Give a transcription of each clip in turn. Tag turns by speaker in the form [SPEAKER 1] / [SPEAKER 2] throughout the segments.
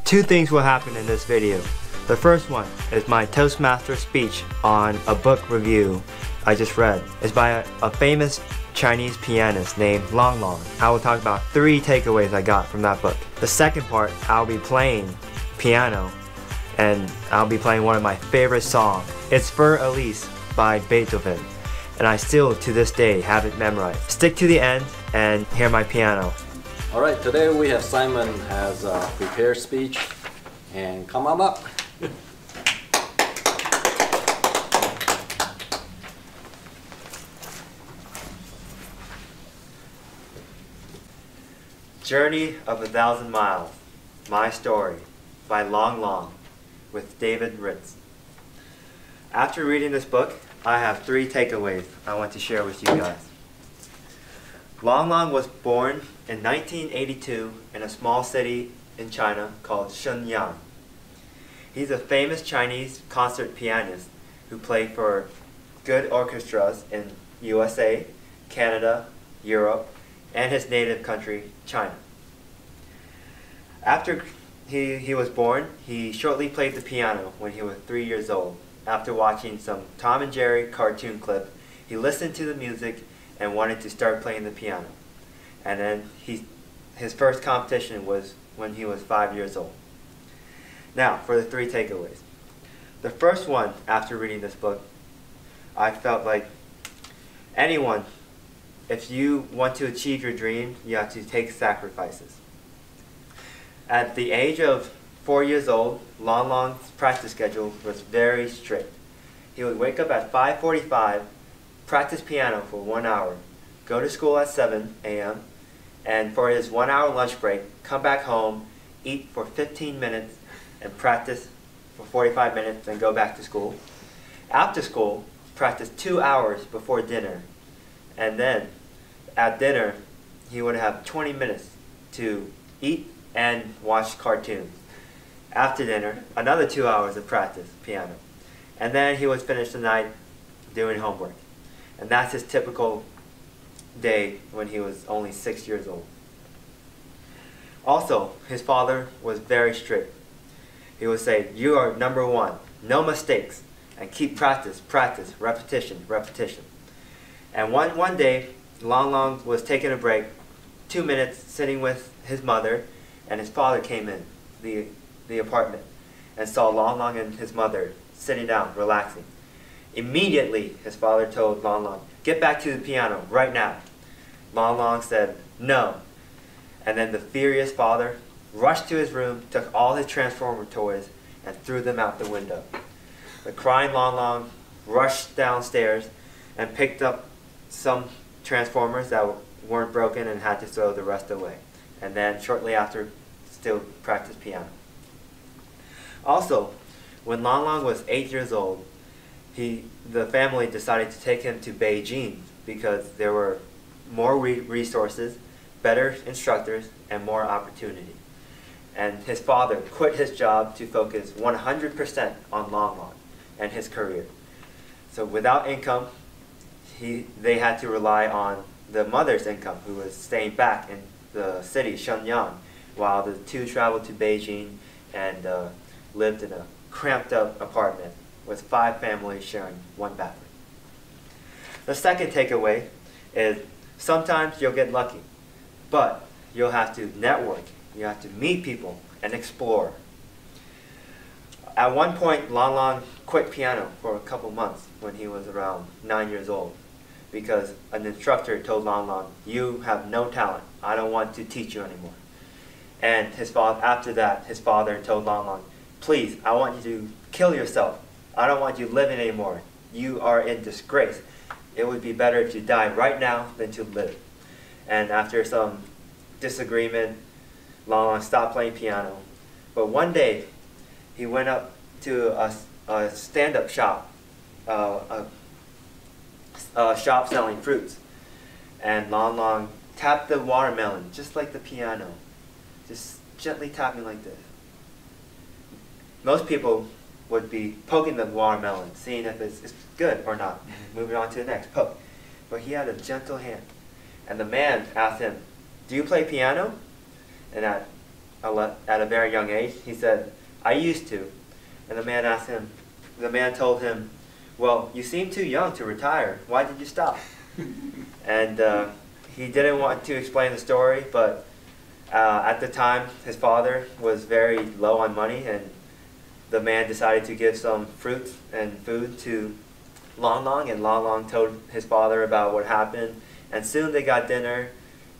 [SPEAKER 1] Two things will happen in this video. The first one is my Toastmaster speech on a book review I just read. It's by a famous Chinese pianist named Long Long. I will talk about 3 takeaways I got from that book. The second part, I'll be playing piano and I'll be playing one of my favorite songs. It's For Elise by Beethoven, and I still to this day have it memorized. Stick to the end and hear my piano.
[SPEAKER 2] Alright, today we have Simon has a prepared speech, and come on up.
[SPEAKER 1] Journey of 1,000 Miles, My Story by Long Long with David Ritz. After reading this book, I have 3 takeaways I want to share with you guys. Long Long was born in 1982 in a small city in China called Shenyang. He's a famous Chinese concert pianist who played for good orchestras in USA, Canada, Europe, and his native country, China. After he was born, he shortly played the piano when he was 3 years old. After watching some Tom and Jerry cartoon clip, he listened to the music and wanted to start playing the piano. And then his first competition was when he was 5 years old. Now, for the 3 takeaways. The first one, after reading this book, I felt like anyone, if you want to achieve your dream, you have to take sacrifices. At the age of 4 years old, Long Long's practice schedule was very strict. He would wake up at 5:45, practice piano for 1 hour, go to school at 7 a.m., and for his 1 hour lunch break, come back home, eat for 15 minutes, and practice for 45 minutes, and go back to school. After school, practice 2 hours before dinner, and then at dinner, he would have 20 minutes to eat and watch cartoons. After dinner, another 2 hours of practice piano. And then he would finish the night doing homework. And that's his typical day when he was only 6 years old. Also, his father was very strict. He would say, "You are number 1, no mistakes, and keep practice, practice, repetition, repetition." And one day, Long Long was taking a break, 2 minutes sitting with his mother, and his father came in the apartment and saw Long Long and his mother sitting down, relaxing. Immediately, his father told Long Long, "Get back to the piano right now." Long Long said, "No." And then the furious father rushed to his room, took all his Transformer toys, and threw them out the window. The crying Long Long rushed downstairs and picked up some Transformers that weren't broken and had to throw the rest away. And then shortly after, still practiced piano. Also, when Long Long was 8 years old, the family decided to take him to Beijing because there were more resources, better instructors, and more opportunity. And his father quit his job to focus 100% on Long Long and his career. So without income, they had to rely on the mother's income, who was staying back in the city, Shenyang, while the two traveled to Beijing and lived in a cramped up apartment with 5 families sharing 1 bathroom. The second takeaway is sometimes you'll get lucky, but you'll have to network, you have to meet people and explore. At one point, Long Long quit piano for a couple months when he was around 9 years old, because an instructor told Long Long, "You have no talent. I don't want to teach you anymore." And after that, his father told Long Long, "Please, I want you to kill yourself. I don't want you living anymore. You are in disgrace. It would be better to die right now than to live." And after some disagreement, Long Long stopped playing piano. But one day, he went up to a stand-up shop, a shop selling fruits, and Long Long tapped the watermelon just like the piano, just gently tapping like this. Most people would be poking the watermelon, seeing if it's good or not, moving on to the next poke. But he had a gentle hand, and the man asked him, "Do you play piano?" And at a very young age? He said, I used to. And the man told him, well, you seem too young to retire. Why did you stop? And he didn't want to explain the story, but at the time, his father was very low on money, and the man decided to give some fruits and food to Long Long, and Long Long told his father about what happened, and soon they got dinner,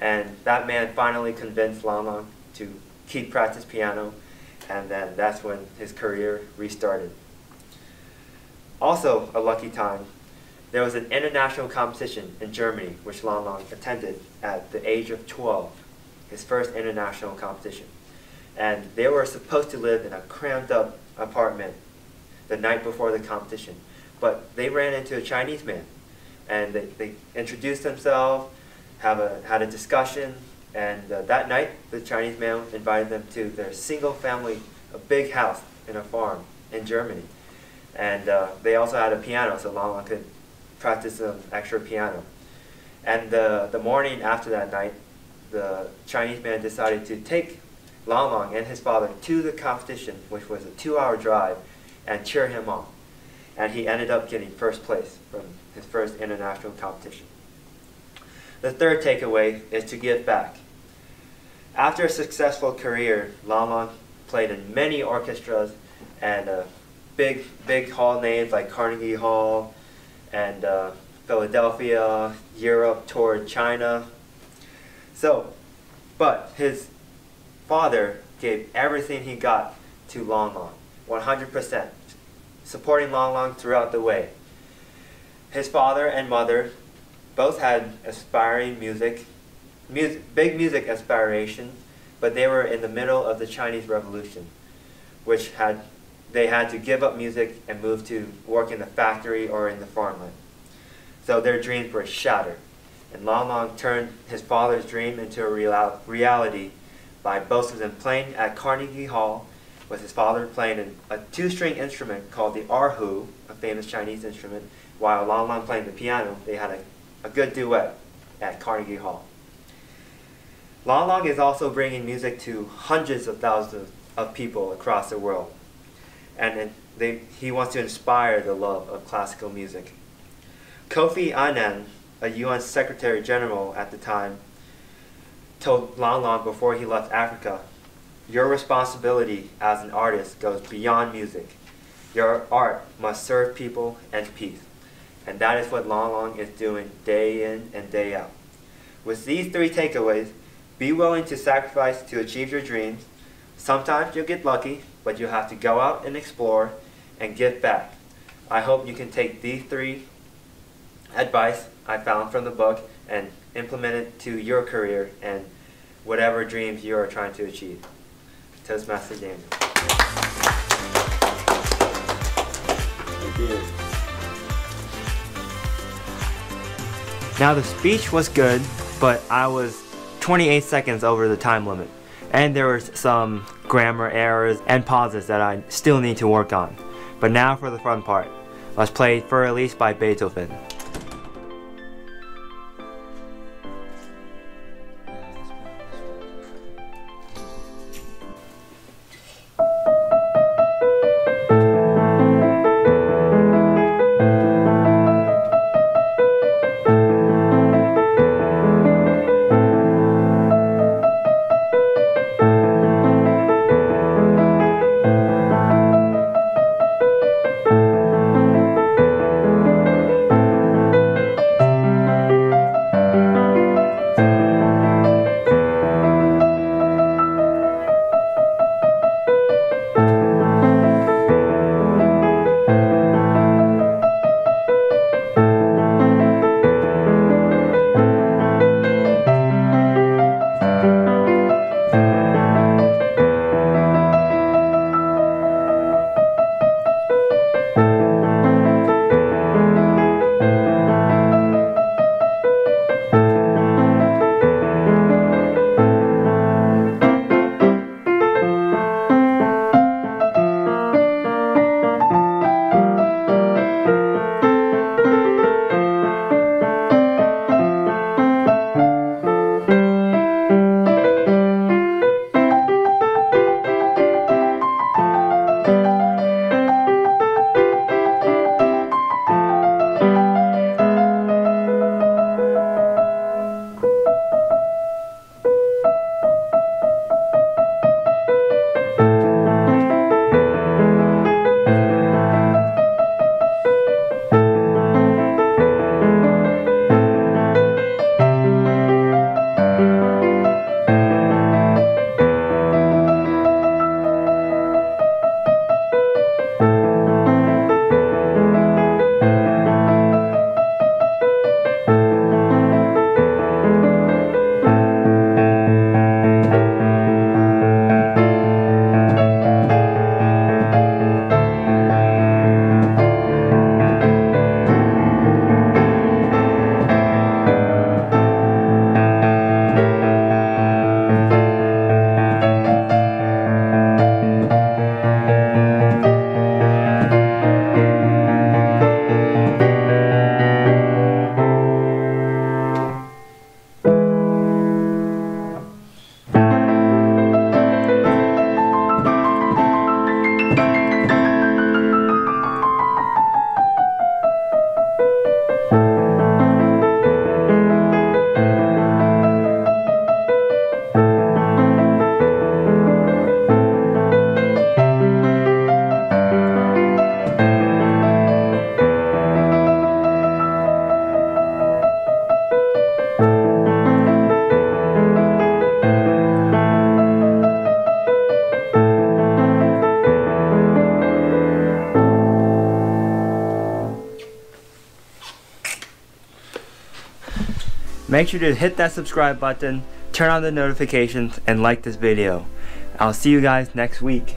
[SPEAKER 1] and that man finally convinced Long Long to keep practice piano, and then that's when his career restarted. Also a lucky time, there was an international competition in Germany which Long Long attended at the age of 12, his first international competition. And they were supposed to live in a crammed up apartment the night before the competition, but they ran into a Chinese man, and they introduced themselves, had a discussion, and that night the Chinese man invited them to their single family, a big house in a farm in Germany. And they also had a piano, so Long Long could practice some extra piano. And the morning after that night, the Chinese man decided to take Long Long and his father to the competition, which was a 2-hour drive, and cheer him on. And he ended up getting first place from his first international competition. The third takeaway is to give back. After a successful career, Long Long played in many orchestras and big hall names like Carnegie Hall and Philadelphia, Europe, toured China. But his father gave everything he got to Long Long, 100%, supporting Long Long throughout the way. His father and mother both had aspiring big music aspirations, but they were in the middle of the Chinese Revolution, which they had to give up music and move to work in the factory or in the farmland. So their dreams were shattered. And Long Long turned his father's dream into a reality by both of them playing at Carnegie Hall, with his father playing a 2-string instrument called the erhu, a famous Chinese instrument, while Long Long playing the piano. They had a good duet at Carnegie Hall. Long Long is also bringing music to hundreds of thousands of people across the world. And he wants to inspire the love of classical music. Kofi Annan, a UN Secretary General at the time, told Long Long before he left Africa, your responsibility as an artist goes beyond music. Your art must serve people and peace. And that is what Long Long is doing day in and day out. With these 3 takeaways, be willing to sacrifice to achieve your dreams. Sometimes you'll get lucky, but you'll have to go out and explore and give back. I hope you can take these 3 advice I found from the book and implement it to your career and whatever dreams you are trying to achieve. Toastmaster Daniel.
[SPEAKER 2] Thank you.
[SPEAKER 1] Now the speech was good, but I was 28 seconds over the time limit. And there were some grammar errors and pauses that I still need to work on. But now for the fun part. Let's play For Elise by Beethoven. Make sure to hit that subscribe button, turn on the notifications, and like this video. I'll see you guys next week.